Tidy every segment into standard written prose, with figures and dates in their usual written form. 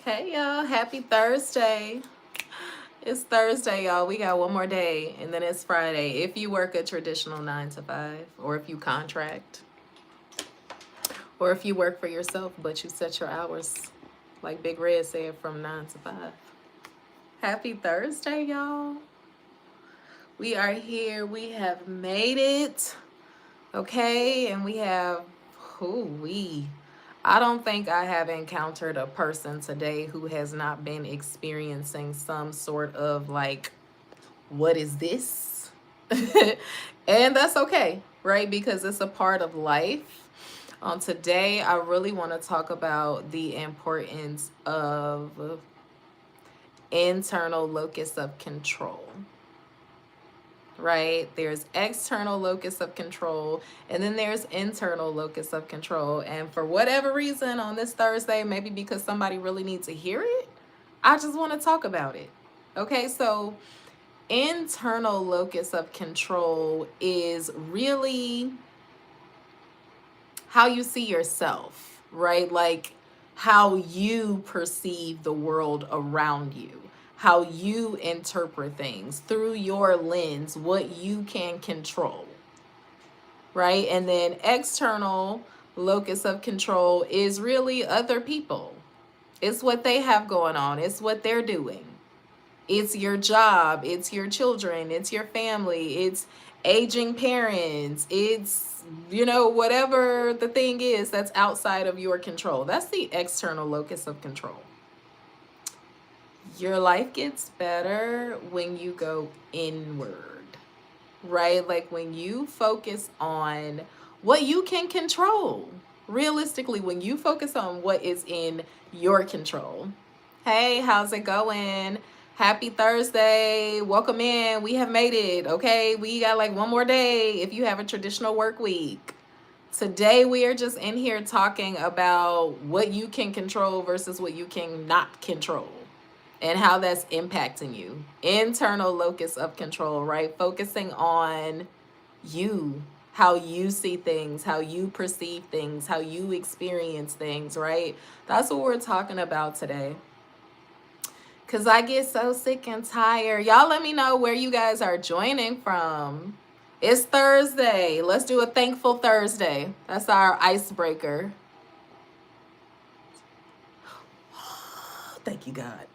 Hey y'all, happy Thursday. It's Thursday, y'all. We got one more day and then it's Friday. If you work a traditional 9 to 5, or if you contract, or if you work for yourself but you set your hours, like Big Red said, from 9 to 5. Happy Thursday, y'all. We are here. We have made it. Okay, and we have I don't think I have encountered a person today who has not been experiencing some sort of like, what is this? And that's okay, right? Because it's a part of life. Today, I really want to talk about the importance of internal locus of control. Right? There's external locus of control, and then there's internal locus of control. And for whatever reason on this Thursday, maybe because somebody really needs to hear it, I just want to talk about it. Okay, so internal locus of control is really how you see yourself, right? Like how you perceive the world around you, how you interpret things through your lens, what you can control, right? And then external locus of control is really other people. It's what they have going on, it's what they're doing. It's your job, it's your children, it's your family, it's aging parents, it's, whatever the thing is that's outside of your control. That's the external locus of control. Your life gets better when you go inward, right? Like when you focus on what you can control. Realistically, when you focus on what is in your control. Hey, how's it going? Happy Thursday. Welcome in. We have made it. Okay, we got like one more day if you have a traditional work week. Today, we are just in here talking about what you can control versus what you cannot control and how that's impacting you. Internal locus of control, right? Focusing on you, how you see things, how you perceive things, how you experience things, right? That's what we're talking about today. Because I get so sick and tired. Y'all let me know where you guys are joining from. It's Thursday. Let's do a thankful Thursday. That's our icebreaker. Thank you, God.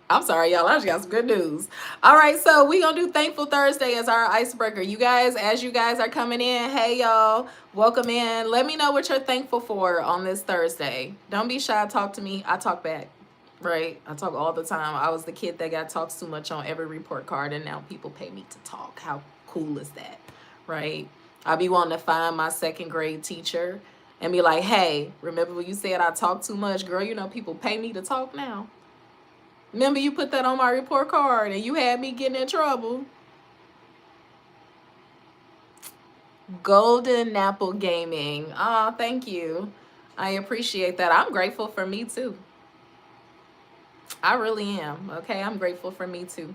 I'm sorry, y'all. I just got some good news. All right, so we gonna do Thankful Thursday as our icebreaker. You guys, as you guys are coming in, hey y'all, welcome in. Let me know what you're thankful for on this Thursday. Don't be shy. Talk to me. I talk back. Right? I talk all the time. I was the kid that got talked too much on every report card, and now people pay me to talk. How cool is that? Right? I be wanting to find my second grade teacher and be like, hey, remember when you said I talk too much? Girl, people pay me to talk now. Remember you put that on my report card and you had me getting in trouble. Golden Apple Gaming. Oh, thank you. I appreciate that. I'm grateful for me too. I really am. Okay, I'm grateful for me too.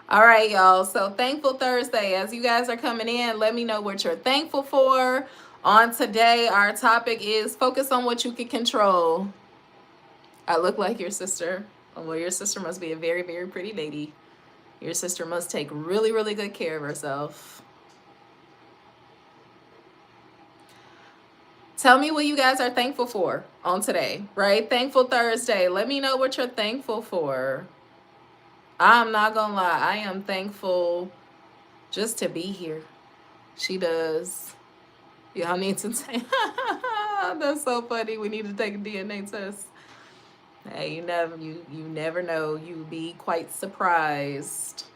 All right, y'all. So Thankful Thursday. As you guys are coming in, let me know what you're thankful for. On today, our topic is focus on what you can control. I look like your sister. Well, your sister must be a very, very pretty lady. Your sister must take really, really good care of herself. Tell me what you guys are thankful for on today, right? Thankful Thursday. Let me know what you're thankful for. I'm not gonna lie. I am thankful just to be here. She does. Y'all need to take. That's so funny. We need to take a DNA test. Hey, you never know. You be quite surprised.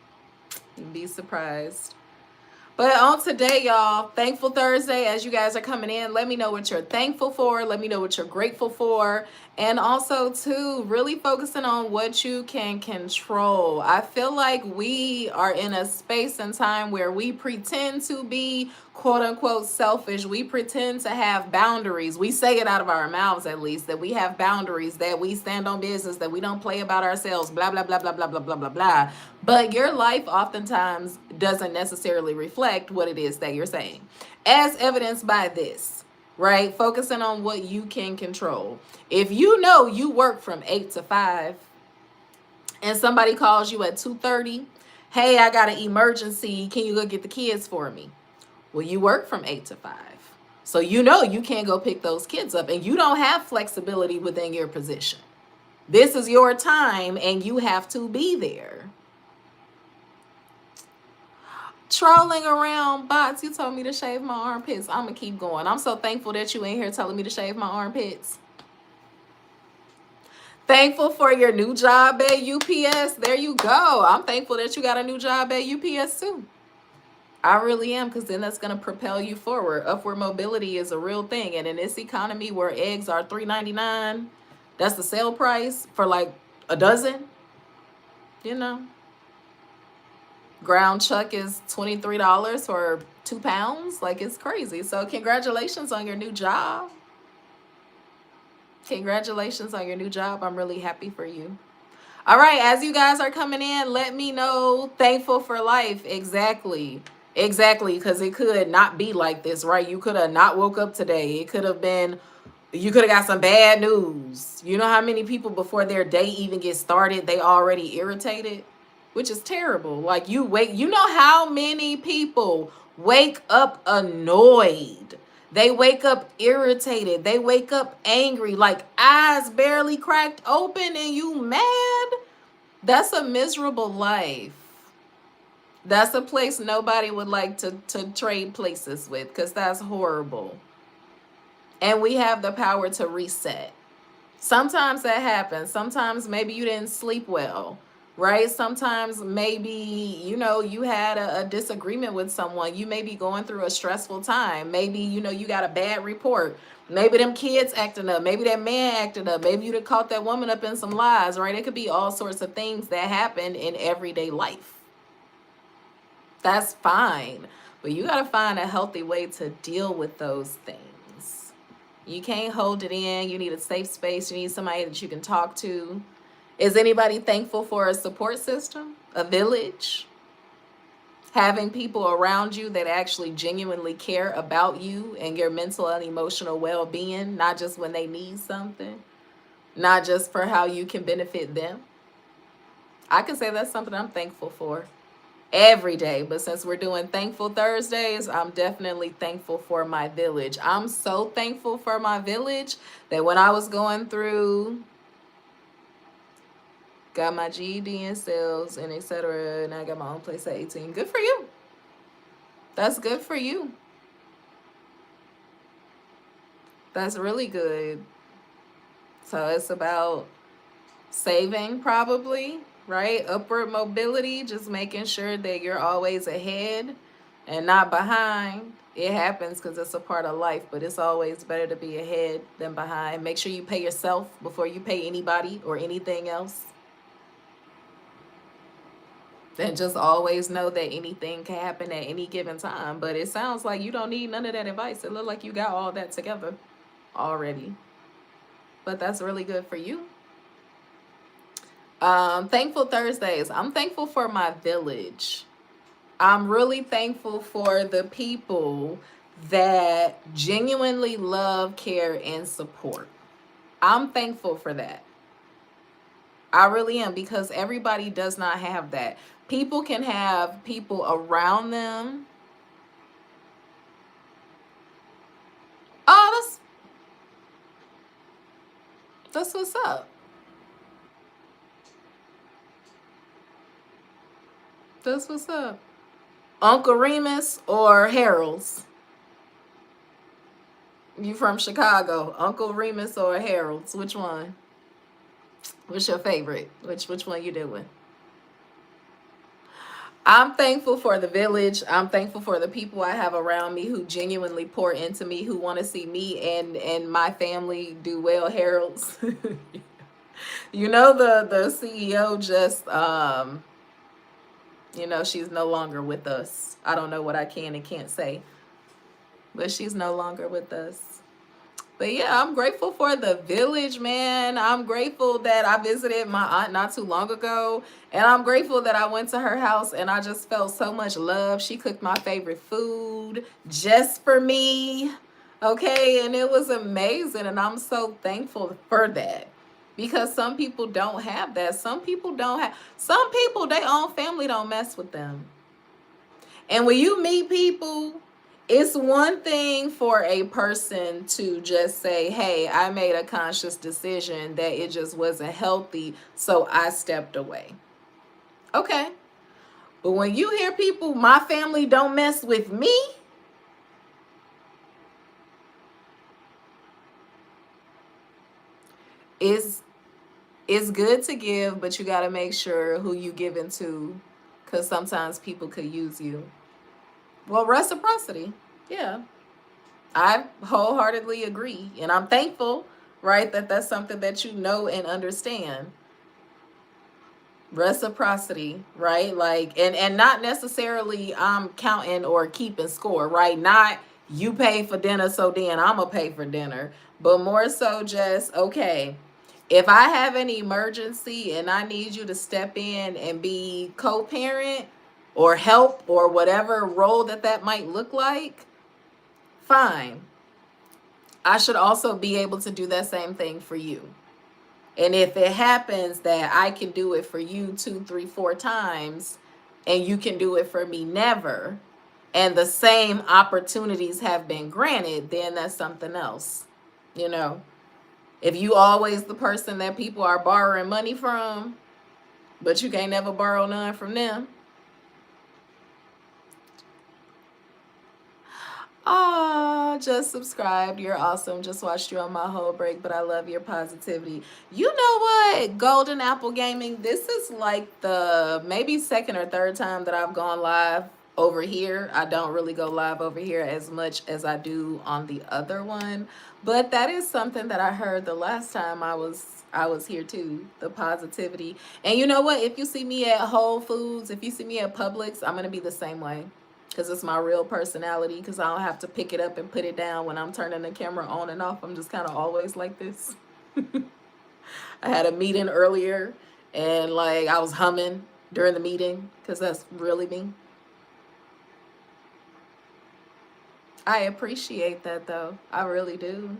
You be surprised. But on today, y'all, Thankful Thursday, as you guys are coming in, let me know what you're thankful for. Let me know what you're grateful for. And also, too, really focusing on what you can control. I feel like we are in a space and time where we pretend to be, quote unquote, selfish. We pretend to have boundaries. We say it out of our mouths, at least, that we have boundaries, that we stand on business, that we don't play about ourselves, blah, blah, blah, blah, blah, blah, blah, blah, blah. But your life oftentimes doesn't necessarily reflect what it is that you're saying. As evidenced by this. right? Focusing on what you can control. If you know you work from 8 to 5 and somebody calls you at 2:30, hey, I got an emergency, can you go get the kids for me? Well, you work from 8 to 5. So you know you can't go pick those kids up and you don't have flexibility within your position. This is your time and you have to be there. Trolling around bots, you told me to shave my armpits. I'm gonna keep going. I'm so thankful that you in here telling me to shave my armpits. Thankful for your new job at UPS. There you go. I'm thankful that you got a new job at UPS too. I really am, because then that's going to propel you forward. Upward mobility is a real thing. And in this economy where eggs are $3.99, that's the sale price for like a dozen, you know. Ground chuck is $23 for 2 pounds. Like, it's crazy. So congratulations on your new job. Congratulations on your new job. I'm really happy for you. All right, as you guys are coming in, let me know. Thankful for life. Exactly, because it could not be like this, right? You could have not woke up today. It could have been, you could have got some bad news. You know how many people before their day even gets started, they already irritated, which is terrible. Like, you know how many people wake up annoyed? They wake up irritated. They wake up angry, like eyes barely cracked open and you mad? That's a miserable life. That's a place nobody would like to trade places with, because that's horrible. And we have the power to reset. Sometimes that happens. Sometimes maybe you didn't sleep well, right? Sometimes maybe, you had a disagreement with someone. You may be going through a stressful time. Maybe, you got a bad report. Maybe them kids acting up. Maybe that man acting up. Maybe you'd have caught that woman up in some lies, right? It could be all sorts of things that happen in everyday life. That's fine. But you got to find a healthy way to deal with those things. You can't hold it in. You need a safe space. You need somebody that you can talk to. Is anybody thankful for a support system, a village? Having people around you that actually genuinely care about you and your mental and emotional well-being, not just when they need something, not just for how you can benefit them. I can say that's something I'm thankful for every day. But since we're doing Thankful Thursdays, I'm definitely thankful for my village. I'm so thankful for my village that when I was going through, got my GED in sales and etc., and I got my own place at 18. Good for you. That's good for you. That's really good. So it's about saving, probably, right? Upward mobility, just making sure that you're always ahead and not behind. It happens because it's a part of life, but it's always better to be ahead than behind. Make sure you pay yourself before you pay anybody or anything else. And just always know that anything can happen at any given time. But it sounds like you don't need none of that advice. It looks like you got all that together already. But that's really good for you. Thankful Thursdays. I'm thankful for my village. I'm really thankful for the people that genuinely love, care, and support. I'm thankful for that. I really am, because everybody does not have that. People can have people around them. Oh, that's what's up. That's what's up. Uncle Remus or Harold's? You from Chicago? Uncle Remus or Harold's? Which one? What's your favorite? Which one you doing? I'm thankful for the village. I'm thankful for the people I have around me who genuinely pour into me, who want to see me and my family do well. Harold's. The CEO just she's no longer with us. I don't know what I can and can't say, but she's no longer with us. But yeah, I'm grateful for the village, man. I'm grateful that I visited my aunt not too long ago. And I'm grateful that I went to her house and I just felt so much love. She cooked my favorite food just for me. Okay, and it was amazing, and I'm so thankful for that. Because some people don't have that. Some people don't have, some people, their own family don't mess with them. And when you meet people, it's one thing for a person to just say, hey, I made a conscious decision that it just wasn't healthy, so I stepped away. Okay. But when you hear people, my family don't mess with me, it's it's good to give, but you got to make sure who you give into, because sometimes people could use you. Well, reciprocity. Yeah. I wholeheartedly agree. And I'm thankful, right, that that's something that you know and understand. Reciprocity, right? Like, and not necessarily I'm counting or keeping score, right? Not you pay for dinner, so then I'm gonna pay for dinner, but more so just, okay, if I have an emergency and I need you to step in and be co-parent or help or whatever role that that might look like, fine. I should also be able to do that same thing for you. And if it happens that I can do it for you two, three, four times, and you can do it for me never, and the same opportunities have been granted, then that's something else. You know, if you always the person that people are borrowing money from, but you can't never borrow none from them. Oh, just subscribed. You're awesome. Just watched you on my whole break, but I love your positivity. You know what? Golden Apple Gaming, this is like the maybe second or third time that I've gone live over here. I don't really go live over here as much as I do on the other one, but that is something that I heard the last time I was here too, the positivity. And you know what? If you see me at Whole Foods, if you see me at Publix, I'm going to be the same way, because it's my real personality, because I don't have to pick it up and put it down when I'm turning the camera on and off. I'm just kind of always like this. I had a meeting earlier and like I was humming during the meeting because that's really me. I appreciate that though. I really do.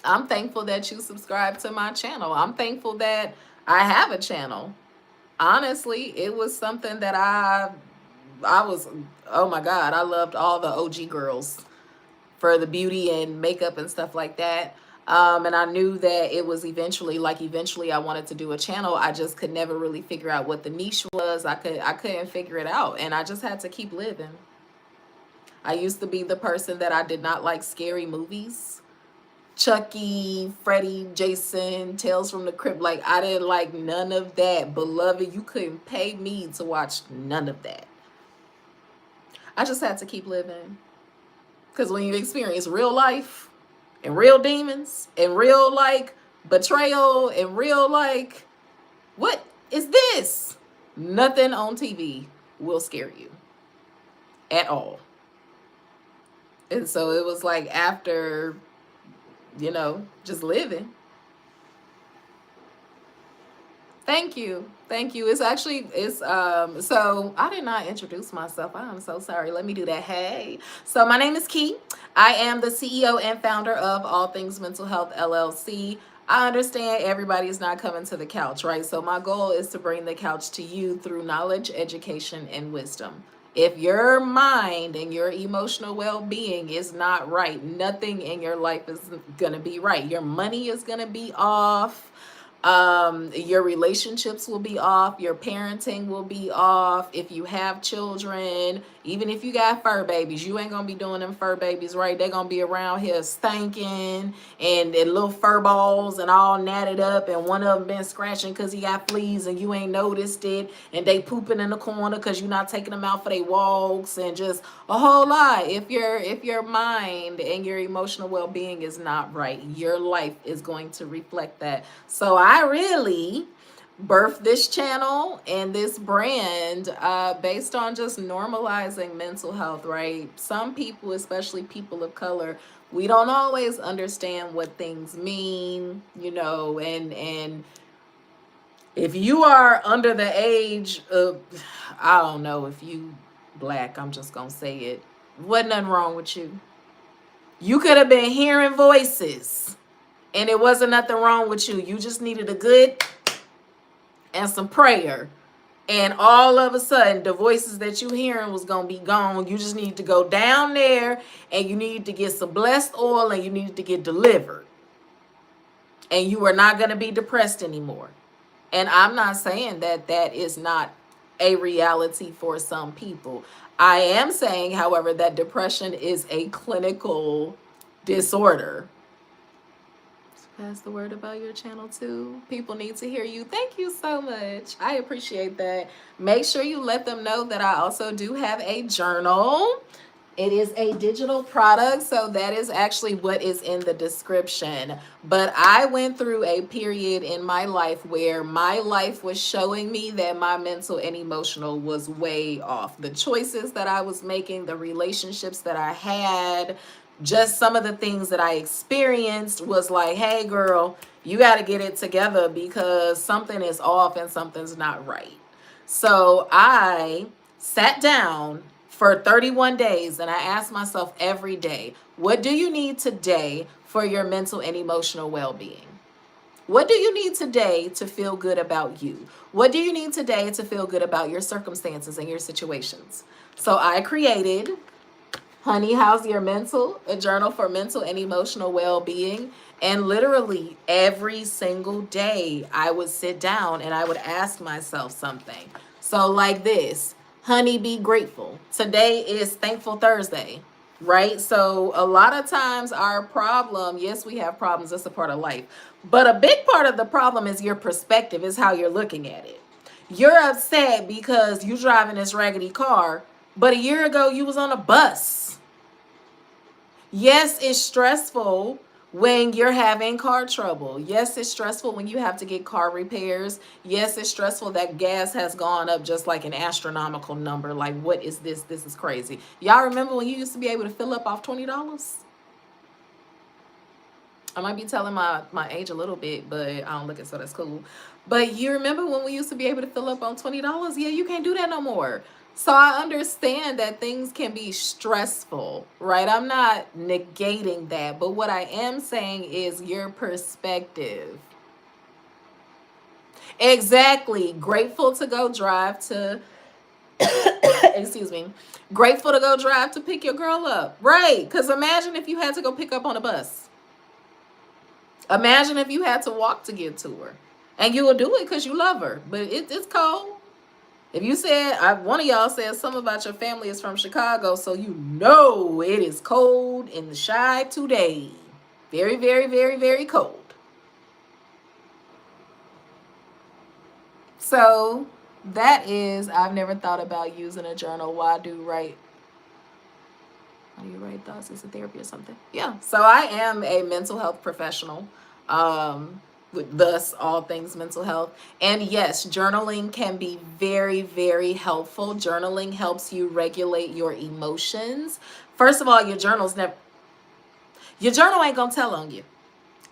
I'm thankful that you subscribe to my channel. I'm thankful that I have a channel. Honestly, it was something that I was, oh my God, I loved all the OG girls for the beauty and makeup and stuff like that. And I knew that it was eventually I wanted to do a channel. I just could never really figure out what the niche was. I couldn't figure it out, and I just had to keep living. I used to be the person that I did not like scary movies. Chucky, Freddy, Jason, Tales from the Crypt. Like, I didn't like none of that. Beloved, you couldn't pay me to watch none of that. I just had to keep living. Because when you experience real life and real demons and real like betrayal and real like, what is this? Nothing on TV will scare you at all. And so it was like after, just living. Thank you. Thank you. It's so I did not introduce myself. I am so sorry. Let me do that. Hey. So my name is Key. I am the CEO and founder of All Things Mental Health LLC. I understand everybody is not coming to the couch, right? So my goal is to bring the couch to you through knowledge, education, and wisdom. If your mind and your emotional well-being is not right, nothing in your life is going to be right. Your money is going to be off. Your relationships will be off, your parenting will be off. If you have children, even if you got fur babies, you ain't gonna be doing them fur babies right. They're gonna be around here stinking and little fur balls and all natted up, and one of them been scratching because he got fleas and you ain't noticed it, and they pooping in the corner because you're not taking them out for their walks, and just a whole lot. If your mind and your emotional well-being is not right, your life is going to reflect that. So I really birthed this channel and this brand based on just normalizing mental health, right? Some people, especially people of color, we don't always understand what things mean, and if you are under the age of, I don't know, if you black, I'm just gonna say it, wasn't nothing wrong with you. You could have been hearing voices and it wasn't nothing wrong with you. You just needed a good and some prayer. And all of a sudden, the voices that you hearing was going to be gone. You just need to go down there and you need to get some blessed oil and you need to get delivered. And you are not going to be depressed anymore. And I'm not saying that that is not a reality for some people. I am saying, however, that depression is a clinical disorder. Pass the word about your channel too. People need to hear you. Thank you so much. I appreciate that. Make sure you let them know that I also do have a journal. It is a digital product, so that is actually what is in the description. But I went through a period in my life where my life was showing me that my mental and emotional was way off. The choices that I was making, the relationships that I had, just some of the things that I experienced was like, hey girl, you got to get it together because something is off and something's not right. So I sat down for 31 days and I asked myself every day, what do you need today for your mental and emotional well-being? What do you need today to feel good about you? What do you need today to feel good about your circumstances and your situations? So I created Honey, How's Your Mental? A journal for mental and emotional well-being. And literally every single day I would sit down and I would ask myself something. So like this, honey, be grateful. Today is Thankful Thursday, right? So a lot of times our problem, yes, we have problems. That's a part of life. But a big part of the problem is your perspective, is how you're looking at it. You're upset because you're driving this raggedy car, but a year ago you was on a bus. Yes, it's stressful when you're having car trouble. Yes, it's stressful when you have to get car repairs. Yes, it's stressful that gas has gone up just like an astronomical number. Like, what is this? This is crazy. Y'all remember when you used to be able to fill up off $20? I might be telling my age a little bit, but I don't look it, so that's cool. But you remember when we used to be able to fill up on $20? Yeah, you can't do that no more. So I understand that things can be stressful, right? I'm not negating that, but what I am saying is your perspective. Exactly. Grateful to go drive to, excuse me, grateful to go drive to pick your girl up, right? Because imagine if you had to go pick up on a bus. Imagine if you had to walk to get to her. And you will do it because you love her. But it's cold. If you said, one of y'all said something about your family is from Chicago, so you know it is cold in the Chi today. Very, very, very, very cold. So that is, I've never thought about using a journal. Why do you write thoughts? Is it therapy or something? Yeah. So I am a mental health professional. Thus all things mental health. And yes, journaling can be very, very helpful. Journaling helps you regulate your emotions. First of all, your journal ain't gonna tell on you.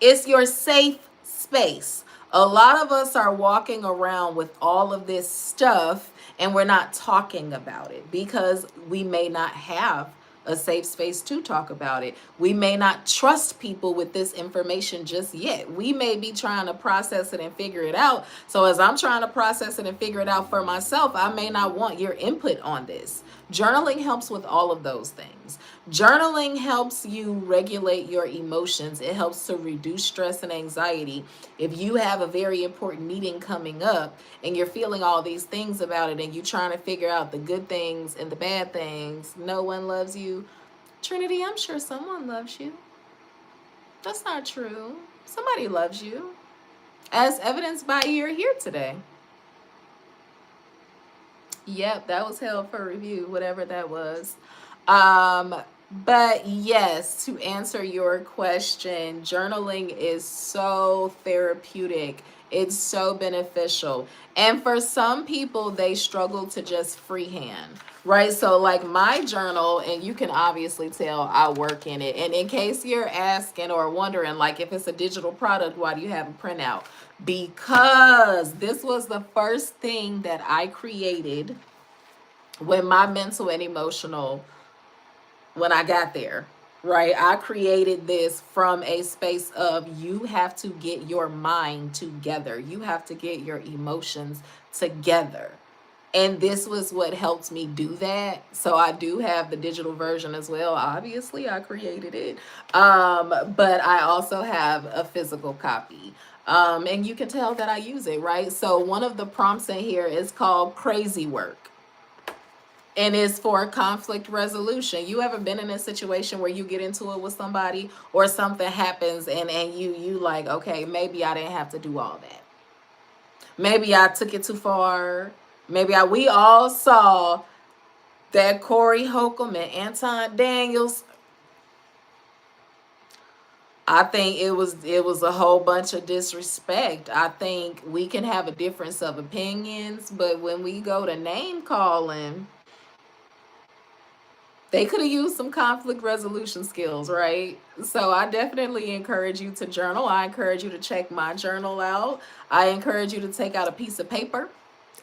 It's your safe space. A lot of us are walking around with all of this stuff and we're not talking about it because we may not have a safe space to talk about it. We may not trust people with this information just yet. We may be trying to process it and figure it out. So as I'm trying to process it and figure it out for myself, I may not want your input on this. Journaling helps with all of those things. Journaling helps you regulate your emotions. It helps to reduce stress and anxiety. If you have a very important meeting coming up and you're feeling all these things about it and you're trying to figure out the good things and the bad things, no one loves you. Trinity, I'm sure someone loves you. That's not true. Somebody loves you, as evidenced by you're here today. Yep, that was held for review, whatever that was. But yes, to answer your question, journaling is so therapeutic. It's so beneficial. And for some people, they struggle to just freehand, right? So like my journal, and you can obviously tell I work in it. And in case you're asking or wondering, like if it's a digital product, why do you have a printout? Because this was the first thing that I created when my mental and emotional, when I got there. right? I created this from a space of you have to get your mind together. You have to get your emotions together. And this was what helped me do that. So I do have the digital version as well. Obviously, I created it. But I also have a physical copy. And you can tell that I use it, right? So one of the prompts in here is called crazy work, and it's for conflict resolution. You ever been in a situation where you get into it with somebody or something happens and you like, okay, maybe I didn't have to do all that. Maybe I took it too far. We all saw that Corey Holcomb and Anton Daniels. I think it was a whole bunch of disrespect. I think we can have a difference of opinions, but when we go to name calling, they could have used some conflict resolution skills, right? So I definitely encourage you to journal. I encourage you to check my journal out. I encourage you to take out a piece of paper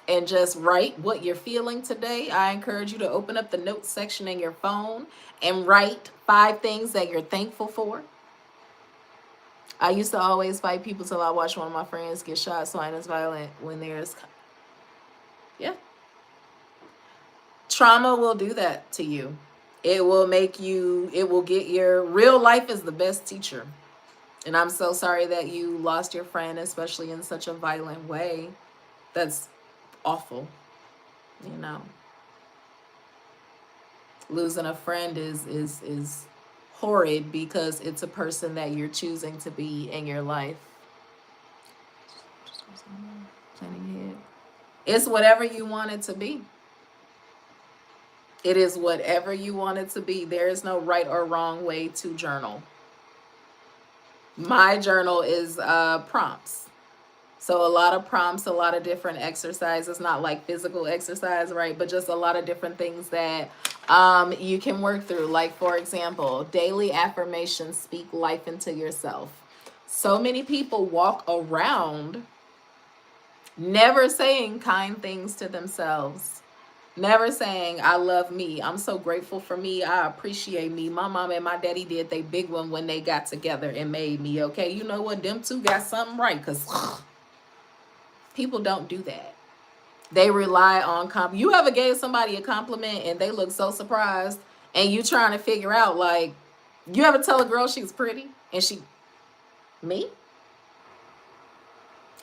and just write what you're feeling today. I encourage you to open up the notes section in your phone and write 5 things that you're thankful for. I used to always fight people till I watched one of my friends get shot, so I ain't as violent when there's, yeah. Trauma will do that to you. It will make you, it will get your, real life is the best teacher. And I'm so sorry that you lost your friend, especially in such a violent way. That's awful, you know. Losing a friend is horrid because it's a person that you're choosing to be in your life. It's whatever you want it to be. It is whatever you want it to be. There is no right or wrong way to journal. My journal is prompts. So a lot of prompts, a lot of different exercises, not like physical exercise, right? But just a lot of different things that you can work through. Like, for example, daily affirmations, speak life into yourself. So many people walk around never saying kind things to themselves. Never saying, I love me. I'm so grateful for me. I appreciate me. My mom and my daddy did they big one when they got together and made me, okay? You know what? Them two got something right, because people don't do that. They rely on you ever gave somebody a compliment and they look so surprised and you trying to figure out, like, you ever tell a girl she's pretty and me?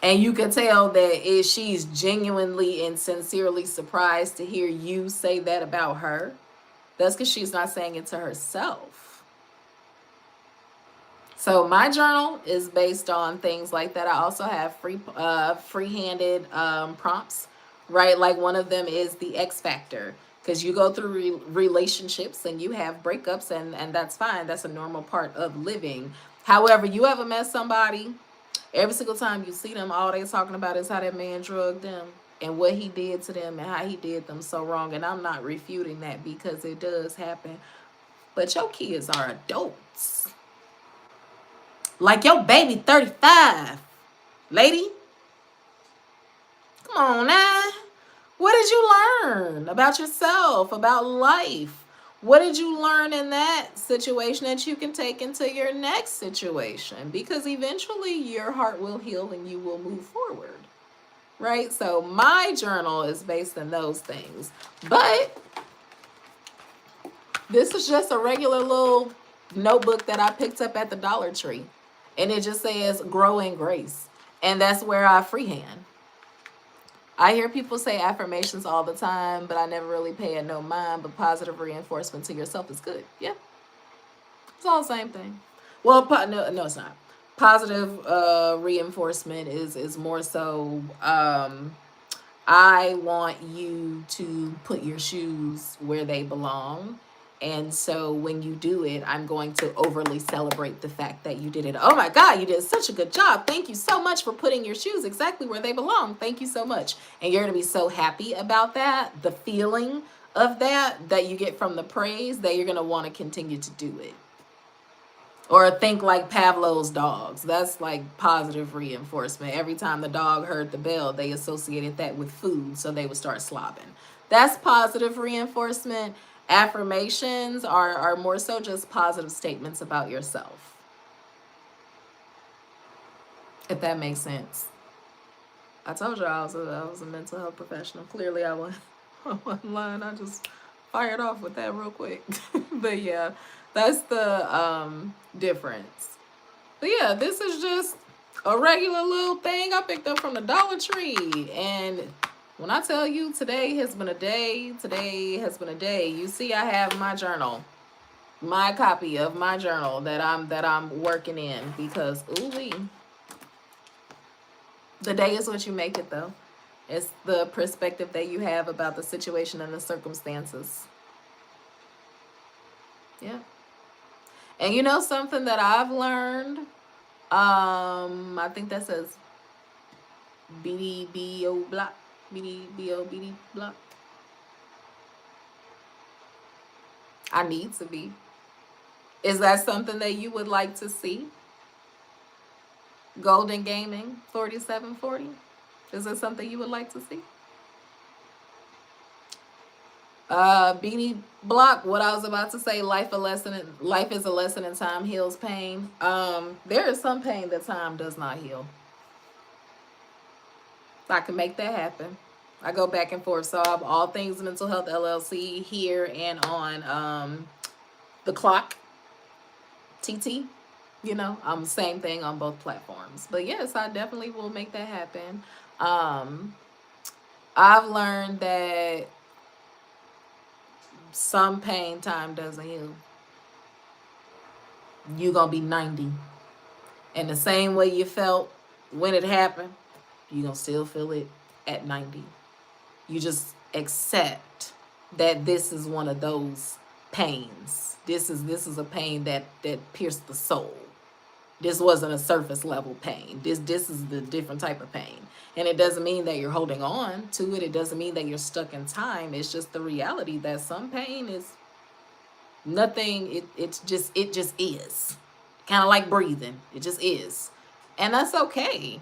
And you can tell that she's genuinely and sincerely surprised to hear you say that about her. That's because she's not saying it to herself. So my journal is based on things like that. I also have free-handed prompts, right? Like one of them is the X Factor, because you go through relationships and you have breakups, and that's fine. That's a normal part of living. However, you ever met somebody, every single time you see them, all they talking about is how that man drugged them and what he did to them and how he did them so wrong. And I'm not refuting that because it does happen. But your kids are adults. Like your baby 35. Lady, come on now. What did you learn about yourself, about life? What did you learn in that situation that you can take into your next situation? Because eventually your heart will heal and you will move forward, right? So my journal is based on those things. But this is just a regular little notebook that I picked up at the Dollar Tree. And it just says grow in grace. And that's where I freehand. I hear people say affirmations all the time, but I never really pay it no mind. But positive reinforcement to yourself is good. Yeah. It's all the same thing. Well, no, it's not. Positive reinforcement is more so, I want you to put your shoes where they belong. And so when you do it, I'm going to overly celebrate the fact that you did it. Oh my God, you did such a good job. Thank you so much for putting your shoes exactly where they belong. Thank you so much. And you're going to be so happy about that. The feeling of that you get from the praise, that you're going to want to continue to do it. Or think like Pavlov's dogs. That's like positive reinforcement. Every time the dog heard the bell, they associated that with food, so they would start slobbing. That's positive reinforcement. Affirmations are more so just positive statements about yourself, if that makes sense. I told you I was a mental health professional. Clearly, I wasn't, I wasn't lying. I just fired off with that real quick. But yeah, that's the difference. But yeah, this is just a regular little thing I picked up from the Dollar Tree. And when I tell you today has been a day, today has been a day. You see, I have my journal, my copy of my journal that I'm working in because ooh wee. The day is what you make it though. It's the perspective that you have about the situation and the circumstances. Yeah. And you know something that I've learned? I think that says BDBO block. BD block. I need to be. Is that something that you would like to see? Golden Gaming 4740. Is that something you would like to see? Beanie Block, what I was about to say, life is a lesson and time heals pain. There is some pain that time does not heal. I can make that happen. I go back and forth. So I'm all Things Mental Health LLC here and on the clock TT. You know, same thing on both platforms. But yes, I definitely will make that happen. I've learned that some pain time doesn't heal. You gonna be 90. And the same way you felt when it happened, you gonna still feel it at 90. You just accept that this is one of those pains. This is a pain that pierced the soul. This wasn't a surface level pain. This is the different type of pain. And it doesn't mean that you're holding on to it. It doesn't mean that you're stuck in time. It's just the reality that some pain is nothing. It just is. Kind of like breathing. It just is. And that's okay.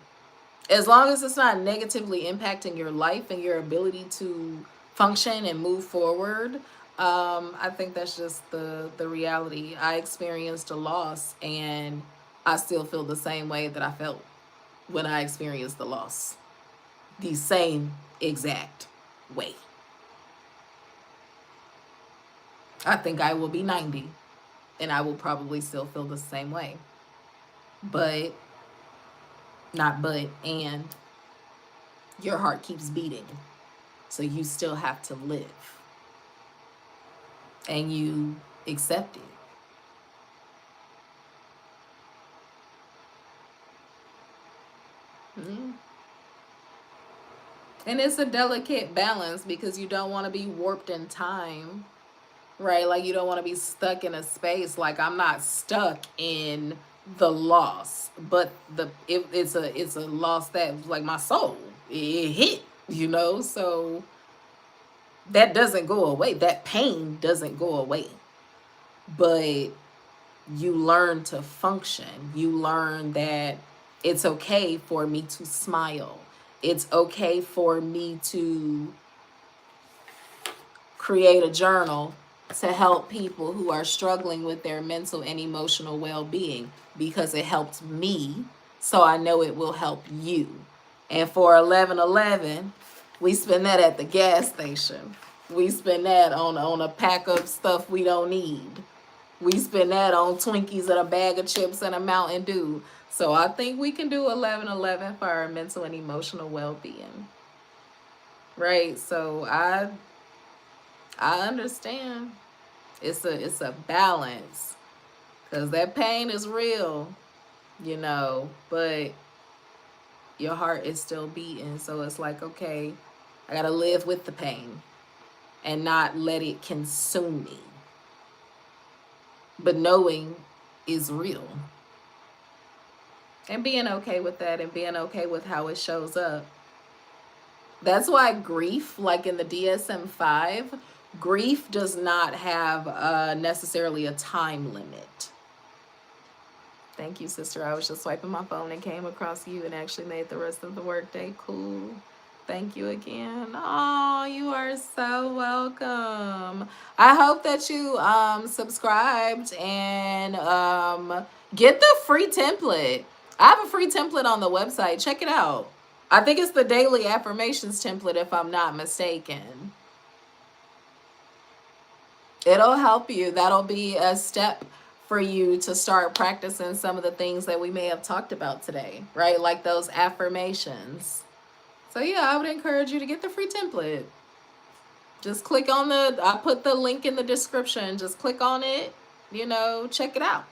As long as it's not negatively impacting your life and your ability to function and move forward, I think that's just the reality. I experienced a loss and I still feel the same way that I felt when I experienced the loss. The same exact way. I think I will be 90 and I will probably still feel the same way. But, and your heart keeps beating. So you still have to live. And you accept it. Mm. And it's a delicate balance because you don't want to be warped in time, right? Like you don't want to be stuck in a space. Like I'm not stuck in the loss, but it's a loss that like my soul it hit, you know. So that doesn't go away. That pain doesn't go away, but you learn to function. You learn that it's okay for me to smile. It's okay for me to create a journal to help people who are struggling with their mental and emotional well-being because it helped me, so I know it will help you. And for 1111, we spend that at the gas station. We spend that on a pack of stuff we don't need. We spend that on Twinkies and a bag of chips and a Mountain Dew. So I think we can do 1111 for our mental and emotional well-being. Right? So I understand. It's a balance. Cause that pain is real, you know, but your heart is still beating. So it's like, okay, I gotta live with the pain and not let it consume me. But knowing is real. And being okay with that and being okay with how it shows up. That's why grief, like in the DSM-5, grief does not have necessarily a time limit. Thank you, sister. I was just swiping my phone and came across you and actually made the rest of the workday cool. Thank you again. Oh, you are so welcome. I hope that you subscribed and get the free template. I have a free template on the website. Check it out. I think it's the daily affirmations template if I'm not mistaken. It'll help you. That'll be a step for you to start practicing some of the things that we may have talked about today, right? Like those affirmations. So yeah, I would encourage you to get the free template. Just click on I put the link in the description. Just click on it, check it out.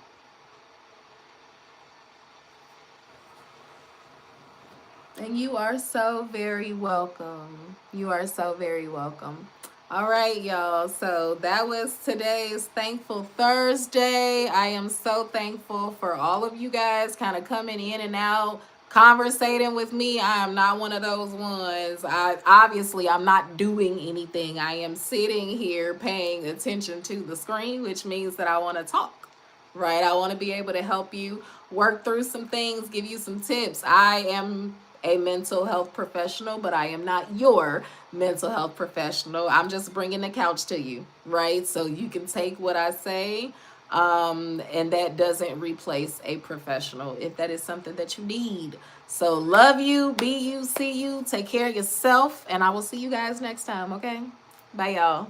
And you are so very welcome. You are so very welcome. All right, y'all. So that was today's Thankful Thursday. I am so thankful for all of you guys kind of coming in and out, conversating with me. I am not one of those ones. I'm not doing anything. I am sitting here paying attention to the screen, which means that I want to talk. Right? I want to be able to help you work through some things, give you some tips. I am a mental health professional, but I am not your mental health professional. I'm just bringing the couch to you, right? So you can take what I say, and that doesn't replace a professional if that is something that you need. So love you, be you, see you, take care of yourself, and I will see you guys next time, okay? Bye, y'all.